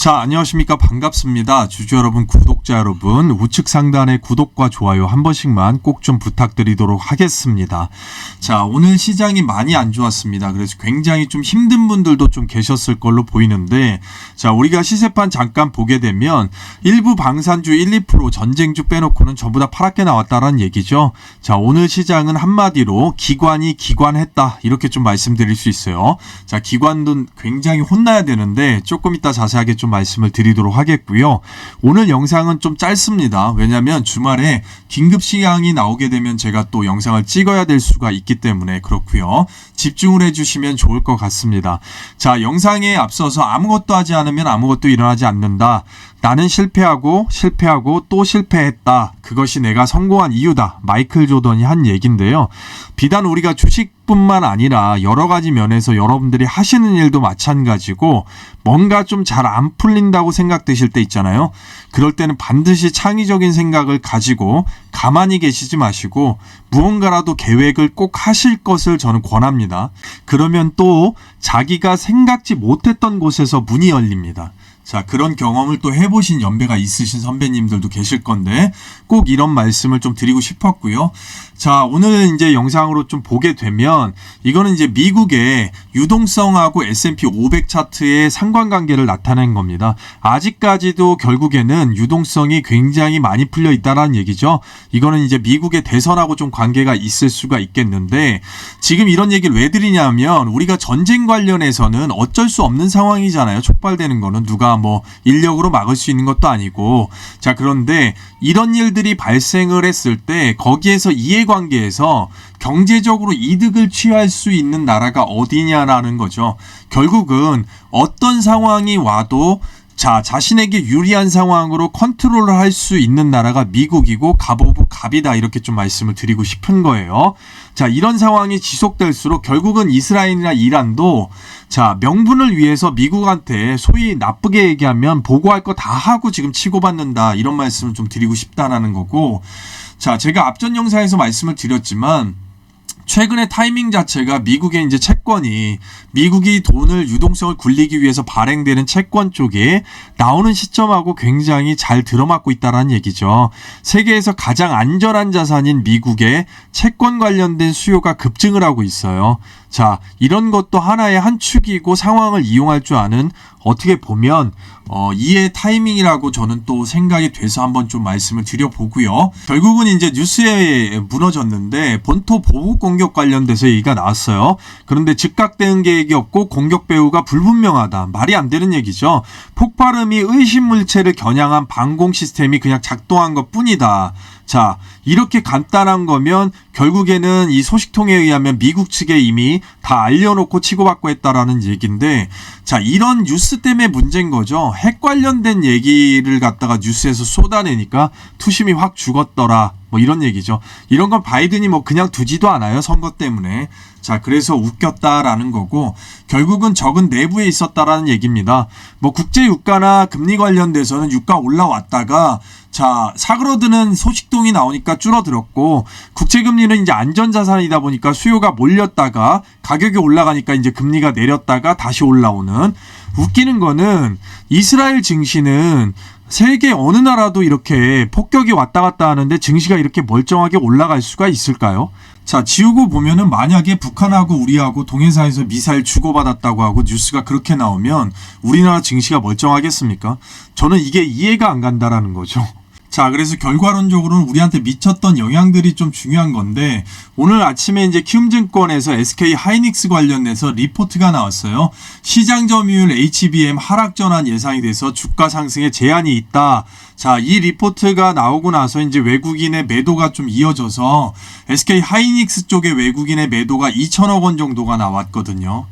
자, 안녕하십니까. 반갑습니다. 주주 여러분, 구독자 여러분, 우측 상단의 구독과 좋아요 한 번씩만 꼭 좀 부탁드리도록 하겠습니다. 자, 오늘 시장이 많이 안 좋았습니다. 그래서 굉장히 좀 힘든 분들도 좀 계셨을 걸로 보이는데, 자, 우리가 시세판 잠깐 보게 되면 일부 방산주 1, 2% 전쟁주 빼놓고는 전부 다 파랗게 나왔다라는 얘기죠. 자, 오늘 시장은 한마디로 기관이 기관했다, 이렇게 좀 말씀드릴 수 있어요. 자, 기관도 굉장히 혼나야 되는데 조금 이따 자세하게 좀 말씀을 드리도록 하겠고요. 오늘 영상은 좀 짧습니다. 왜냐하면 주말에 긴급 시황이 나오게 되면 제가 또 영상을 찍어야 될 수가 있기 때문에 그렇고요. 집중을 해주시면 좋을 것 같습니다. 자, 영상에 앞서서 아무것도 하지 않으면 아무것도 일어나지 않는다. 나는 실패하고 또 실패했다. 그것이 내가 성공한 이유다. 마이클 조던이 한 얘기인데요. 비단 우리가 주식뿐만 아니라 여러 가지 면에서 여러분들이 하시는 일도 마찬가지고 뭔가 좀 잘 안 풀린다고 생각되실 때 있잖아요. 그럴 때는 반드시 창의적인 생각을 가지고 가만히 계시지 마시고 무언가라도 계획을 꼭 하실 것을 저는 권합니다. 그러면 또 자기가 생각지 못했던 곳에서 문이 열립니다. 자, 그런 경험을 또 해보신 연배가 있으신 선배님들도 계실 건데 꼭 이런 말씀을 좀 드리고 싶었고요. 자, 오늘 이제 영상으로 좀 보게 되면 이거는 이제 미국의 유동성하고 S&P 500 차트의 상관관계를 나타낸 겁니다. 아직까지도 결국에는 유동성이 굉장히 많이 풀려 있다는 얘기죠. 이거는 이제 미국의 대선하고 좀 관계가 있을 수가 있겠는데 지금 이런 얘기를 왜 드리냐면 우리가 전쟁 관련해서는 어쩔 수 없는 상황이잖아요. 촉발되는 거는 누가 뭐 인력으로 막을 수 있는 것도 아니고. 자, 그런데 이런 일들이 발생을 했을 때 거기에서 이해관계에서 경제적으로 이득을 취할 수 있는 나라가 어디냐라는 거죠. 결국은 어떤 상황이 와도 자, 자신에게 유리한 상황으로 컨트롤을 할 수 있는 나라가 미국이고 갑 오브 갑이다, 이렇게 좀 말씀을 드리고 싶은 거예요. 자, 이런 상황이 지속될수록 결국은 이스라엘이나 이란도 자, 명분을 위해서 미국한테 소위 나쁘게 얘기하면 보고할 거 다 하고 지금 치고받는다, 이런 말씀을 좀 드리고 싶다라는 거고. 자, 제가 앞전 영상에서 말씀을 드렸지만 최근의 타이밍 자체가 미국의 이제 채권이 미국이 돈을 유동성을 굴리기 위해서 발행되는 채권 쪽에 나오는 시점하고 굉장히 잘 들어맞고 있다는 얘기죠. 세계에서 가장 안전한 자산인 미국의 채권 관련된 수요가 급증을 하고 있어요. 자, 이런 것도 하나의 한 축이고 상황을 이용할 줄 아는 어떻게 보면 이해 타이밍이라고 저는 또 생각이 돼서 한번 좀 말씀을 드려보고요. 결국은 이제 뉴스에 무너졌는데 본토 보복 공격 관련돼서 얘기가 나왔어요. 그런데 즉각 대응 계획이 없고 공격 배후가 불분명하다. 말이 안 되는 얘기죠. 폭발음이 의심 물체를 겨냥한 방공 시스템이 그냥 작동한 것 뿐이다. 자, 이렇게 간단한 거면 결국에는 이 소식통에 의하면 미국 측에 이미 다 알려놓고 치고받고 했다라는 얘기인데, 자, 이런 뉴스 때문에 문제인 거죠. 핵 관련된 얘기를 갖다가 뉴스에서 쏟아내니까 투심이 확 죽었더라, 뭐 이런 얘기죠. 이런 건 바이든이 뭐 그냥 두지도 않아요, 선거 때문에. 자, 그래서 웃겼다라는 거고 결국은 적은 내부에 있었다라는 얘기입니다. 뭐 국제 유가나 금리 관련돼서는 유가 올라왔다가 자, 사그러드는 소식통이 나오니까 줄어들었고 국채금리는 이제 안전자산이다 보니까 수요가 몰렸다가 가격이 올라가니까 이제 금리가 내렸다가 다시 올라오는. 웃기는 거는 이스라엘 증시는 세계 어느 나라도 이렇게 폭격이 왔다 갔다 하는데 증시가 이렇게 멀쩡하게 올라갈 수가 있을까요? 자, 지우고 보면은 만약에 북한하고 우리하고 동해상에서 미사일 주고받았다고 하고 뉴스가 그렇게 나오면 우리나라 증시가 멀쩡하겠습니까? 저는 이게 이해가 안 간다라는 거죠. 자, 그래서 결과론적으로는 우리한테 미쳤던 영향들이 좀 중요한 건데 오늘 아침에 이제 키움증권에서 SK 하이닉스 관련해서 리포트가 나왔어요. 시장 점유율 HBM 하락 전환 예상이 돼서 주가 상승에 제한이 있다. 자, 이 리포트가 나오고 나서 이제 외국인의 매도가 좀 이어져서 SK 하이닉스 쪽의 외국인의 매도가 2천억 원 정도가 나왔거든요.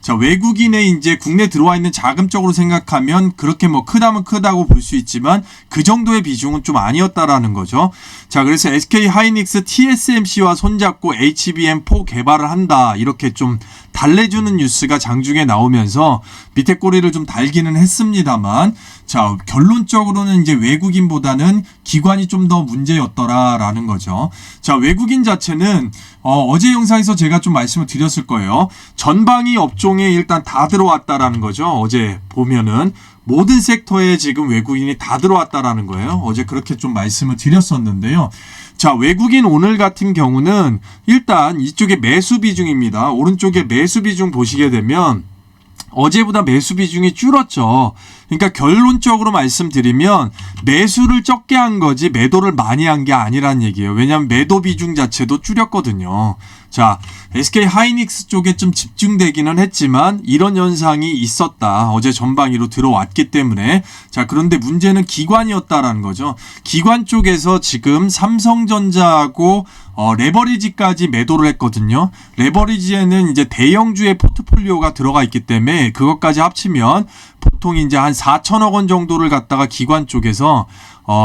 자, 외국인의 이제 국내 들어와 있는 자금적으로 생각하면 그렇게 뭐 크다면 크다고 볼 수 있지만 그 정도의 비중은 좀 아니었다라는 거죠. 자, 그래서 SK 하이닉스 TSMC와 손잡고 HBM4 개발을 한다, 이렇게 좀 달래주는 뉴스가 장중에 나오면서 밑에 꼬리를 좀 달기는 했습니다만, 자, 결론적으로는 이제 외국인보다는 기관이 좀 더 문제였더라라는 거죠. 자, 외국인 자체는 어제 영상에서 제가 좀 말씀을 드렸을 거예요. 전방위 업종에 일단 다 들어왔다라는 거죠. 어제 보면은 모든 섹터에 지금 외국인이 다 들어왔다라는 거예요. 어제 그렇게 좀 말씀을 드렸었는데요. 자, 외국인 오늘 같은 경우는 일단 이쪽에 매수 비중입니다. 오른쪽에 매수 비중 보시게 되면 어제보다 매수 비중이 줄었죠. 그러니까 결론적으로 말씀드리면 매수를 적게 한 거지 매도를 많이 한 게 아니란 얘기예요. 왜냐하면 매도 비중 자체도 줄였거든요. 자, SK 하이닉스 쪽에 좀 집중되기는 했지만 이런 현상이 있었다. 어제 전방위로 들어왔기 때문에. 자, 그런데 문제는 기관이었다라는 거죠. 기관 쪽에서 지금 삼성전자하고 레버리지까지 매도를 했거든요. 레버리지에는 이제 대형주의 포트폴리오가 들어가 있기 때문에 그것까지 합치면 보통 이제 한 4천억 원 정도를 갖다가 기관 쪽에서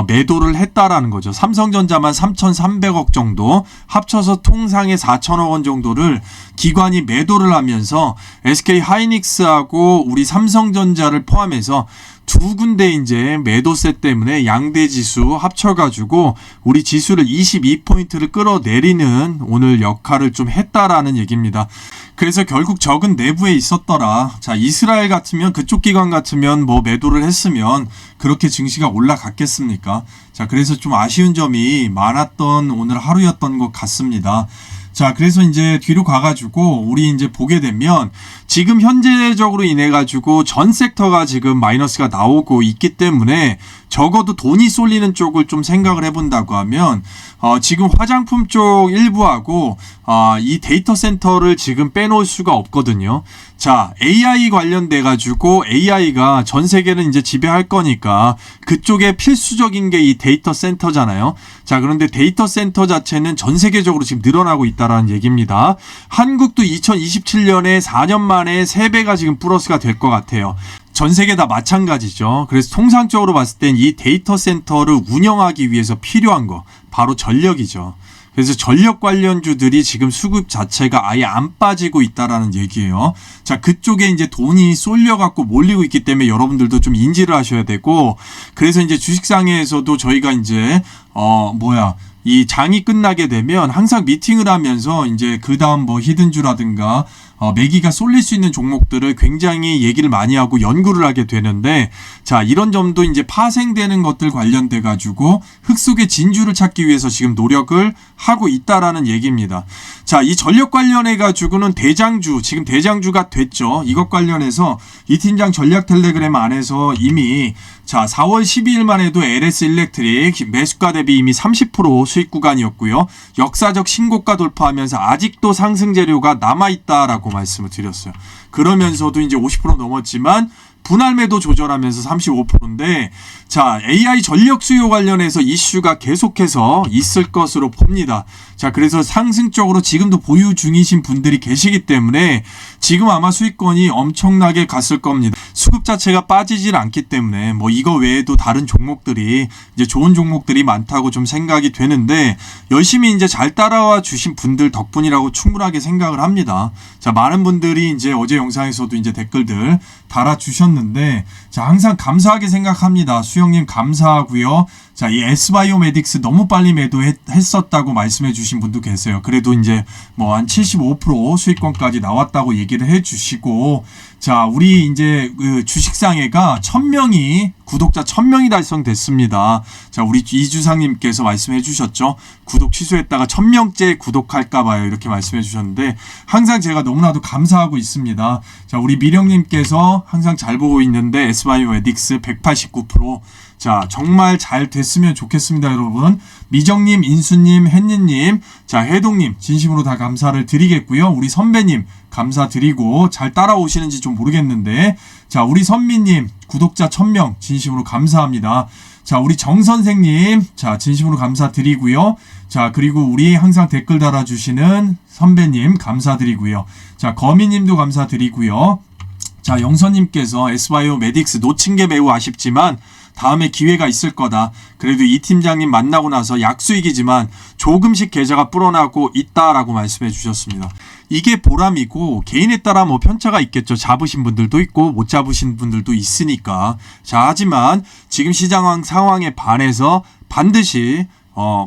매도를 했다라는 거죠. 삼성전자만 3,300억 정도 합쳐서 통상의 4천억 원 정도를 기관이 매도를 하면서 SK 하이닉스하고 우리 삼성전자를 포함해서 두 군데 이제 매도세 때문에 양대 지수 합쳐가지고 우리 지수를 22포인트를 끌어내리는 오늘 역할을 좀 했다라는 얘기입니다. 그래서 결국 적은 내부에 있었더라. 자, 이스라엘 같으면 그쪽 기관 같으면 뭐 매도를 했으면 그렇게 증시가 올라갔겠습니까? 자, 그래서 좀 아쉬운 점이 많았던 오늘 하루였던 것 같습니다. 자, 그래서 이제 뒤로 가가지고 우리 이제 보게 되면 지금 현재적으로 인해 가지고 전 섹터가 지금 마이너스가 나오고 있기 때문에 적어도 돈이 쏠리는 쪽을 좀 생각을 해본다고 하면 지금 화장품 쪽 일부하고 이 데이터 센터를 지금 빼놓을 수가 없거든요. 자, AI 관련돼 가지고 AI가 전 세계를 이제 지배할 거니까 그쪽에 필수적인 게 이 데이터 센터잖아요. 자, 그런데 데이터 센터 자체는 전 세계적으로 지금 늘어나고 있다라는 얘기입니다. 한국도 2027년에 4년 만에 3배가 지금 플러스가 될 것 같아요. 전 세계 다 마찬가지죠. 그래서 통상적으로 봤을 땐 이 데이터 센터를 운영하기 위해서 필요한 거 바로 전력이죠. 그래서 전력 관련주들이 지금 수급 자체가 아예 안 빠지고 있다라는 얘기예요. 자, 그쪽에 이제 돈이 쏠려갖고 몰리고 있기 때문에 여러분들도 좀 인지를 하셔야 되고, 그래서 이제 주식상에서도 저희가 이제 이 장이 끝나게 되면 항상 미팅을 하면서 이제 그 다음 뭐 히든주라든가 매기가 쏠릴 수 있는 종목들을 굉장히 얘기를 많이 하고 연구를 하게 되는데, 자, 이런 점도 이제 파생되는 것들 관련돼 가지고 흙 속의 진주를 찾기 위해서 지금 노력을 하고 있다라는 얘기입니다. 자, 이 전력 관련해 가지고는 대장주, 지금 대장주가 됐죠. 이것 관련해서 이 팀장 전략 텔레그램 안에서 이미 자, 4월 12일만 해도 LS 일렉트릭 매수가 대비 이미 30% 수익 구간이었고요. 역사적 신고가 돌파하면서 아직도 상승 재료가 남아있다라고 말씀을 드렸어요. 그러면서도 이제 50% 넘었지만 분할 매도 조절하면서 35%인데, 자, AI 전력 수요 관련해서 이슈가 계속해서 있을 것으로 봅니다. 자, 그래서 상승적으로 지금도 보유 중이신 분들이 계시기 때문에 지금 아마 수익권이 엄청나게 갔을 겁니다. 수급 자체가 빠지질 않기 때문에 뭐 이거 외에도 다른 종목들이 이제 좋은 종목들이 많다고 좀 생각이 되는데, 열심히 이제 잘 따라와 주신 분들 덕분이라고 충분하게 생각을 합니다. 자, 많은 분들이 이제 어제 영상에서도 이제 댓글들 달아주셨는데, 자, 항상 감사하게 생각합니다. 수영님 감사하고요. 자, 이 S바이오메딕스 너무 빨리 매도했었다고 말씀해 주신 분도 계세요. 그래도 이제 뭐 한 75% 수익권까지 나왔다고 얘기를 해 주시고, 자, 우리 이제 그 주식상해가 1000명이 구독자 1000명이 달성됐습니다. 자, 우리 이주상님께서 말씀해 주셨죠. 구독 취소했다가 1000명째 구독할까 봐요. 이렇게 말씀해 주셨는데 항상 제가 너무나도 감사하고 있습니다. 자, 우리 미령님께서 항상 잘 보고 있는데 S바이오메딕스 189%. 자, 정말 잘 됐으면 좋겠습니다, 여러분. 미정님, 인수님, 햇니님, 자, 해동님 진심으로 다 감사를 드리겠고요. 우리 선배님 감사드리고, 잘 따라오시는지 좀 모르겠는데, 자, 우리 선미님 구독자 1000명 진심으로 감사합니다. 자, 우리 정선생님, 자, 진심으로 감사드리고요. 자, 그리고 우리 항상 댓글 달아주시는 선배님 감사드리고요. 자, 거미님도 감사드리고요. 자, 영선님께서 S바이오메딕스 놓친 게 매우 아쉽지만 다음에 기회가 있을 거다. 그래도 이 팀장님 만나고 나서 약수익이지만 조금씩 계좌가 불어나고 있다라고 말씀해 주셨습니다. 이게 보람이고, 개인에 따라 뭐 편차가 있겠죠. 잡으신 분들도 있고 못 잡으신 분들도 있으니까. 자, 하지만 지금 시장 상황에 반해서 반드시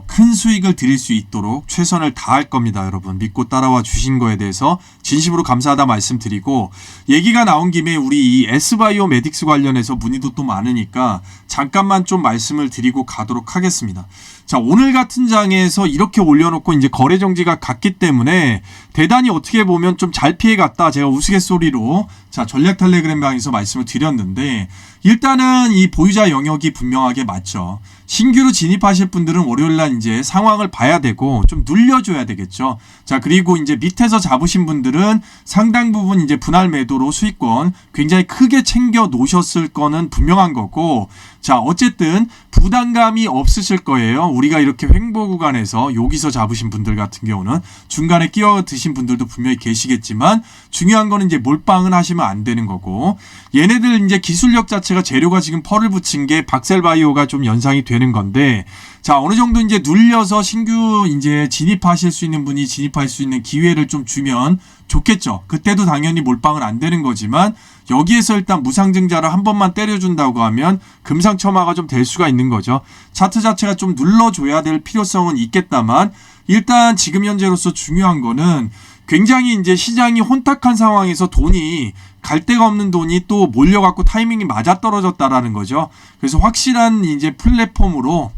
큰 수익을 드릴 수 있도록 최선을 다할 겁니다. 여러분 믿고 따라와 주신 거에 대해서 진심으로 감사하다 말씀드리고, 얘기가 나온 김에 우리 이 S바이오메딕스 관련해서 문의도 또 많으니까 잠깐만 좀 말씀을 드리고 가도록 하겠습니다. 자, 오늘 같은 장에서 이렇게 올려놓고 이제 거래 정지가 갔기 때문에 대단히 어떻게 보면 좀 잘 피해갔다, 제가 우스갯소리로 전략 텔레그램 방에서 말씀을 드렸는데, 일단은 이 보유자 영역이 분명하게 맞죠. 신규로 진입하실 분들은 월요일날 이제 상황을 봐야 되고 좀 눌려줘야 되겠죠. 자, 그리고 이제 밑에서 잡으신 분들은 상당 부분 이제 분할 매도로 수익권 굉장히 크게 챙겨 놓으셨을 거는 분명한 거고, 자, 어쨌든 부담감이 없으실 거예요. 우리가 이렇게 횡보 구간에서 여기서 잡으신 분들 같은 경우는 중간에 끼어 드신 분들도 분명히 계시겠지만, 중요한 거는 이제 몰빵을 하시면 안 되는 거고, 얘네들 이제 기술력 자체가 재료가 지금 펄을 붙인 게 박셀바이오가 좀 연상이 되는 건데, 자, 어느 정도 이제 눌려서 신규 이제 진입하실 수 있는 분이 진입할 수 있는 기회를 좀 주면 좋겠죠. 그때도 당연히 몰빵은 안 되는 거지만, 여기에서 일단 무상증자를 한 번만 때려준다고 하면 금상첨화가 좀 될 수가 있는 거죠. 차트 자체가 좀 눌러줘야 될 필요성은 있겠다만, 일단 지금 현재로서 중요한 거는 굉장히 이제 시장이 혼탁한 상황에서 돈이 갈 데가 없는 돈이 또 몰려갖고 타이밍이 맞아떨어졌다라는 거죠. 그래서 확실한 이제 플랫폼으로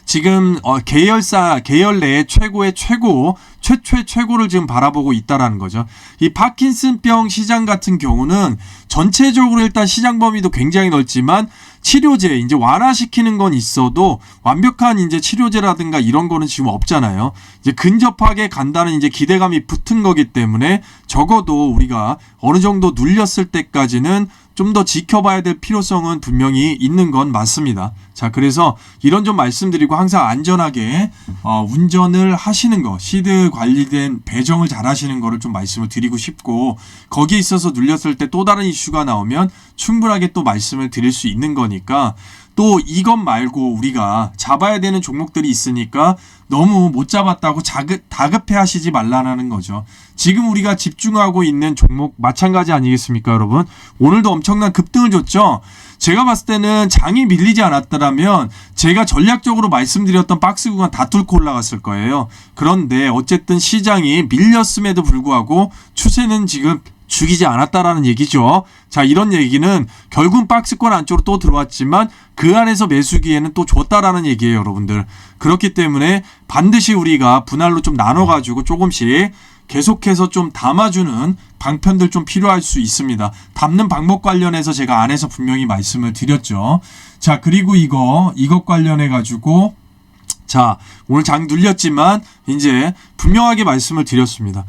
지금 계열 내에 최고의 최고를 지금 바라보고 있다라는 거죠. 이 파킨슨병 시장 같은 경우는 전체적으로 일단 시장 범위도 굉장히 넓지만, 치료제 이제 완화시키는 건 있어도 완벽한 이제 치료제라든가 이런 거는 지금 없잖아요. 이제 근접하게 간다는 이제 기대감이 붙은 거기 때문에 적어도 우리가 어느 정도 눌렸을 때까지는 좀 더 지켜봐야 될 필요성은 분명히 있는 건 맞습니다. 자, 그래서 이런 점 말씀드리고, 항상 안전하게 운전을 하시는 거, 시드 관리된 배정을 잘 하시는 거를 좀 말씀을 드리고 싶고, 거기에 있어서 눌렸을 때 또 다른 이슈가 나오면 충분하게 또 말씀을 드릴 수 있는 거니까, 또 이것 말고 우리가 잡아야 되는 종목들이 있으니까 너무 못 잡았다고 다급해 하시지 말라는 거죠. 지금 우리가 집중하고 있는 종목 마찬가지 아니겠습니까, 여러분? 오늘도 엄청난 급등을 줬죠. 제가 봤을 때는 장이 밀리지 않았더라면 제가 전략적으로 말씀드렸던 박스 구간 다 뚫고 올라갔을 거예요. 그런데 어쨌든 시장이 밀렸음에도 불구하고 추세는 지금 죽이지 않았다라는 얘기죠. 자, 이런 얘기는 결국은 박스권 안쪽으로 또 들어왔지만 그 안에서 매수기에는 또 줬다라는 얘기예요, 여러분들. 그렇기 때문에 반드시 우리가 분할로 좀 나눠가지고 조금씩 계속해서 좀 담아주는 방편들 좀 필요할 수 있습니다. 담는 방법 관련해서 제가 안에서 분명히 말씀을 드렸죠. 자, 그리고 이것 관련해 가지고, 자, 오늘 장 눌렸지만 이제 분명하게 말씀을 드렸습니다.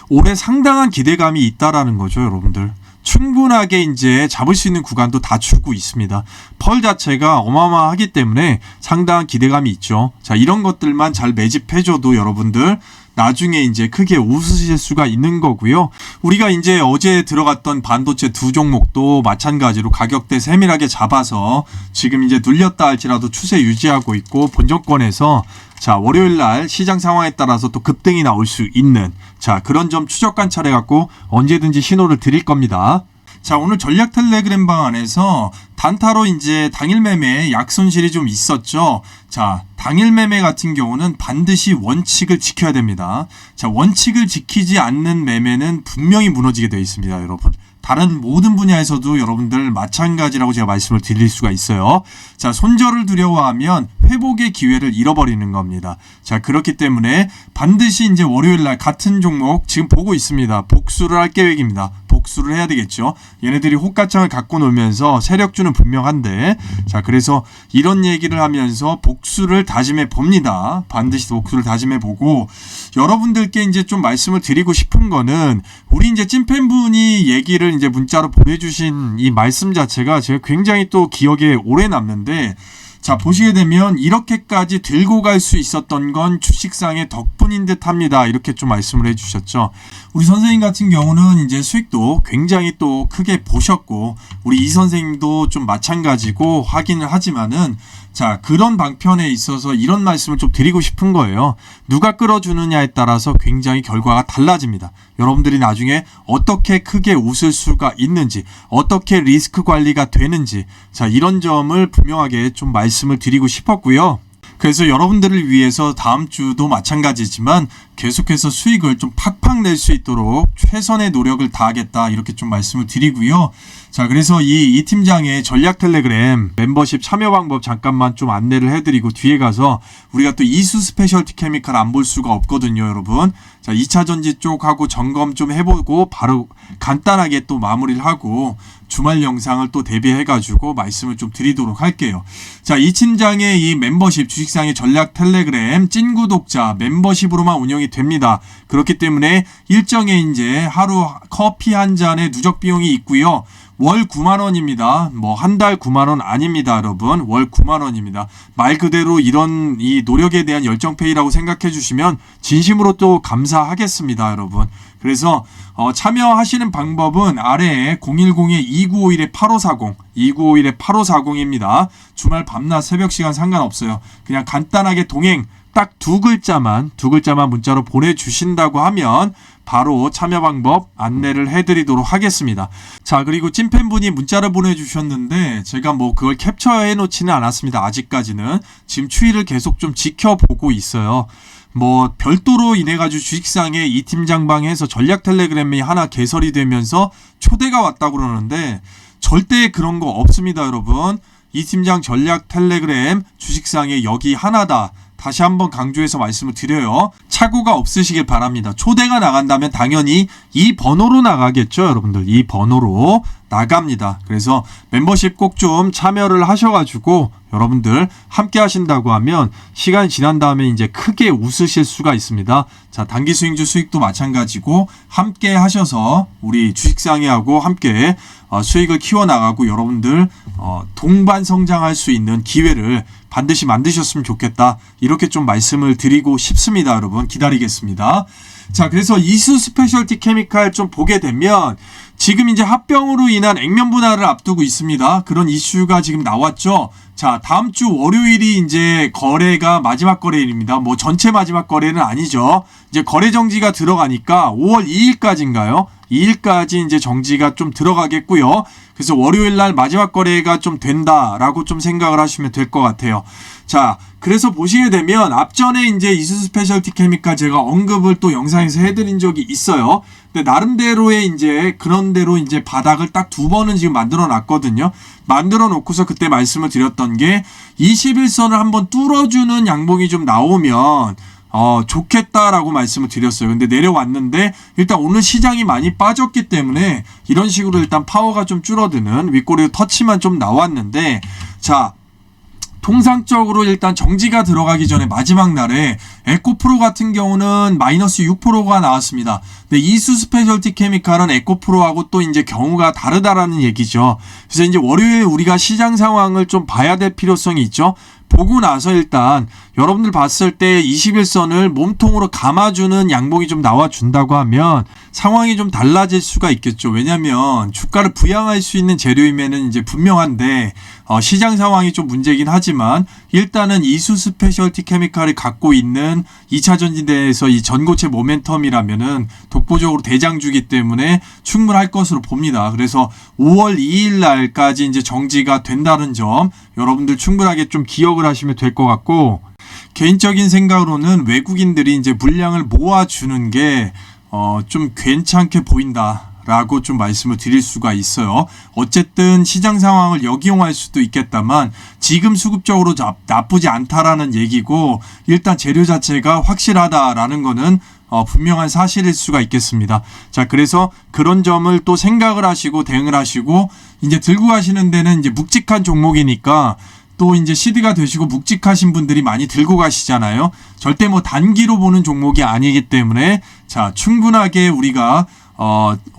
올해 상당한 기대감이 있다라는 거죠, 여러분들. 충분하게 이제 잡을 수 있는 구간도 다 주고 있습니다. 펄 자체가 어마어마하기 때문에 상당한 기대감이 있죠. 자, 이런 것들만 잘 매집해줘도 여러분들 나중에 이제 크게 웃으실 수가 있는 거고요. 우리가 이제 어제 들어갔던 반도체 두 종목도 마찬가지로 가격대 세밀하게 잡아서 지금 이제 눌렸다 할지라도 추세 유지하고 있고, 본전권에서 자, 월요일 날 시장 상황에 따라서 또 급등이 나올 수 있는, 자, 그런 점 추적 관찰해 갖고 언제든지 신호를 드릴 겁니다. 자, 오늘 전략 텔레그램 방 안에서 단타로 이제 당일 매매 약손실이 좀 있었죠. 자, 당일 매매 같은 경우는 반드시 원칙을 지켜야 됩니다. 자, 원칙을 지키지 않는 매매는 분명히 무너지게 되어 있습니다, 여러분. 다른 모든 분야에서도 여러분들 마찬가지라고 제가 말씀을 드릴 수가 있어요. 자, 손절을 두려워하면 회복의 기회를 잃어버리는 겁니다. 자, 그렇기 때문에 반드시 이제 월요일 날 같은 종목 지금 보고 있습니다. 복수를 할 계획입니다. 복수를 해야 되겠죠. 얘네들이 호가창을 갖고 놀면서 세력주는 분명한데, 자, 그래서 이런 얘기를 하면서 복수를 다짐해 봅니다. 반드시 복수를 다짐해 보고, 여러분들께 이제 좀 말씀을 드리고 싶은 거는, 우리 이제 찐팬분이 얘기를 이제 문자로 보내주신 이 말씀 자체가 제가 굉장히 또 기억에 오래 남는데, 자, 보시게 되면 이렇게까지 들고 갈 수 있었던 건 주식상의 덕분인 듯 합니다. 이렇게 좀 말씀을 해주셨죠. 우리 선생님 같은 경우는 이제 수익도 굉장히 또 크게 보셨고, 우리 이 선생님도 좀 마찬가지고 확인을 하지만은, 자, 그런 방편에 있어서 이런 말씀을 좀 드리고 싶은 거예요. 누가 끌어주느냐에 따라서 굉장히 결과가 달라집니다. 여러분들이 나중에 어떻게 크게 웃을 수가 있는지, 어떻게 리스크 관리가 되는지, 자, 이런 점을 분명하게 좀 말씀을 드리고 싶었고요. 그래서 여러분들을 위해서 다음 주도 마찬가지지만 계속해서 수익을 좀 팍팍 낼 수 있도록 최선의 노력을 다하겠다 이렇게 좀 말씀을 드리고요. 자, 그래서 이 팀장의 전략 텔레그램 멤버십 참여 방법 잠깐만 좀 안내를 해드리고 뒤에 가서 우리가 또 이수 스페셜티 케미칼 안 볼 수가 없거든요, 여러분. 자, 2차 전지 쪽하고 점검 좀 해보고 바로 간단하게 또 마무리를 하고 주말 영상을 또 대비해가지고 말씀을 좀 드리도록 할게요. 자, 이 팀장의 이 멤버십 주식상의 전략 텔레그램 찐 구독자 멤버십으로만 운영이 됩니다. 그렇기 때문에 일정에 이제 하루 커피 한 잔의 누적 비용이 있고요. 월 9만원입니다. 뭐 한 달 9만원 아닙니다, 여러분. 월 9만원입니다. 말 그대로 이런 이 노력에 대한 열정페이라고 생각해 주시면 진심으로 또 감사하겠습니다, 여러분. 그래서 참여하시는 방법은 아래에 010-2951-8540 2951-8540입니다. 주말 밤낮 새벽 시간 상관없어요. 그냥 간단하게 동행 딱 두 글자만 문자로 보내주신다고 하면 바로 참여 방법 안내를 해드리도록 하겠습니다. 자, 그리고 찐팬분이 문자를 보내주셨는데 제가 뭐 그걸 캡처해 놓지는 않았습니다. 아직까지는. 지금 추이를 계속 좀 지켜보고 있어요. 뭐 별도로 인해가지고 주식상의 이 팀장방에서 전략 텔레그램이 하나 개설이 되면서 초대가 왔다고 그러는데 절대 그런 거 없습니다, 여러분. 이 팀장 전략 텔레그램 주식상에 여기 하나다. 다시 한번 강조해서 말씀을 드려요. 착오가 없으시길 바랍니다. 초대가 나간다면 당연히 이 번호로 나가겠죠, 여러분들. 이 번호로 나갑니다. 그래서 멤버십 꼭 좀 참여를 하셔가지고 여러분들 함께 하신다고 하면 시간이 지난 다음에 이제 크게 웃으실 수가 있습니다. 자, 단기 수익주 수익도 마찬가지고 함께 하셔서 우리 주식상회하고 함께 수익을 키워나가고 여러분들 동반 성장할 수 있는 기회를 반드시 만드셨으면 좋겠다. 이렇게 좀 말씀을 드리고 싶습니다, 여러분. 기다리겠습니다. 자, 그래서 이수 스페셜티 케미칼 좀 보게 되면 지금 이제 합병으로 인한 액면 분할을 앞두고 있습니다. 그런 이슈가 지금 나왔죠. 자, 다음 주 월요일이 이제 거래가 마지막 거래일입니다. 뭐 전체 마지막 거래는 아니죠. 이제 거래 정지가 들어가니까 5월 2일까지인가요? 2일까지 이제 정지가 좀 들어가겠고요. 그래서 월요일 날 마지막 거래가 좀 된다라고 좀 생각을 하시면 될 것 같아요. 자, 그래서 보시게 되면 앞전에 이제 이수 스페셜티 케미칼 제가 언급을 또 영상에서 해드린 적이 있어요. 근데 나름대로의 이제 그런 대로 이제 바닥을 딱 두 번은 지금 만들어 놨거든요. 만들어 놓고서 그때 말씀을 드렸던 게 21선을 한번 뚫어주는 양봉이 좀 나오면 좋겠다라고 말씀을 드렸어요. 근데 내려왔는데 일단 오늘 시장이 많이 빠졌기 때문에 이런 식으로 일단 파워가 좀 줄어드는 윗꼬리 터치만 좀 나왔는데 자, 통상적으로 일단 정지가 들어가기 전에 마지막 날에 에코프로 같은 경우는 마이너스 6%가 나왔습니다. 근데 이수 스페셜티 케미칼은 에코프로하고 또 이제 경우가 다르다라는 얘기죠. 그래서 이제 월요일 우리가 시장 상황을 좀 봐야 될 필요성이 있죠. 보고 나서 일단 여러분들 봤을 때 21선을 몸통으로 감아주는 양봉이 좀 나와준다고 하면 상황이 좀 달라질 수가 있겠죠. 왜냐하면 주가를 부양할 수 있는 재료이면은 이제 분명한데 시장 상황이 좀 문제긴 하지만 일단은 이수 스페셜티 케미칼이 갖고 있는 2차 전지대에서 이 전고체 모멘텀이라면은 독보적으로 대장주기 때문에 충분할 것으로 봅니다. 그래서 5월 2일 날까지 이제 정지가 된다는 점 여러분들 충분하게 좀 기억을 하시면 될 것 같고 개인적인 생각으로는 외국인들이 이제 물량을 모아주는 게 좀 괜찮게 보인다라고 좀 말씀을 드릴 수가 있어요. 어쨌든 시장 상황을 역이용할 수도 있겠다만 지금 수급적으로 나쁘지 않다라는 얘기고 일단 재료 자체가 확실하다라는 거는 분명한 사실일 수가 있겠습니다. 자, 그래서 그런 점을 또 생각을 하시고 대응을 하시고 이제 들고 가시는 데는 이제 묵직한 종목이니까 또 이제 시드가 되시고 묵직하신 분들이 많이 들고 가시잖아요. 절대 뭐 단기로 보는 종목이 아니기 때문에 자, 충분하게 우리가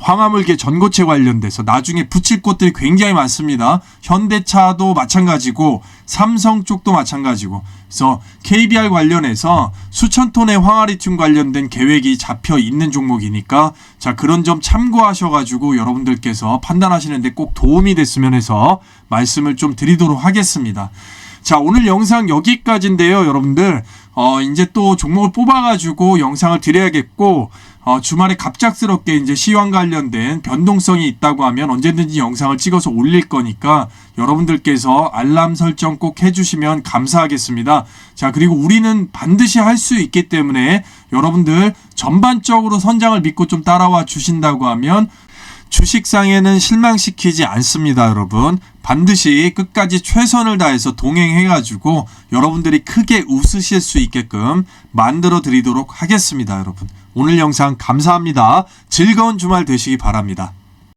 화마물계 전고체 관련돼서 나중에 붙일 곳들이 굉장히 많습니다. 현대차도 마찬가지고 삼성 쪽도 마찬가지고 그래서 KBR 관련해서 수천 톤의 황화리튬 관련된 계획이 잡혀 있는 종목이니까 자, 그런 점 참고하셔가지고 여러분들께서 판단하시는데 꼭 도움이 됐으면 해서 말씀을 좀 드리도록 하겠습니다. 자, 오늘 영상 여기까지인데요, 여러분들. 이제 또 종목을 뽑아가지고 영상을 드려야겠고, 주말에 갑작스럽게 이제 시황 관련된 변동성이 있다고 하면 언제든지 영상을 찍어서 올릴 거니까 여러분들께서 알람 설정 꼭 해주시면 감사하겠습니다. 자, 그리고 우리는 반드시 할 수 있기 때문에 여러분들 전반적으로 선장을 믿고 좀 따라와 주신다고 하면 주식상에는 실망시키지 않습니다, 여러분. 반드시 끝까지 최선을 다해서 동행해가지고 여러분들이 크게 웃으실 수 있게끔 만들어 드리도록 하겠습니다, 여러분. 오늘 영상 감사합니다. 즐거운 주말 되시기 바랍니다.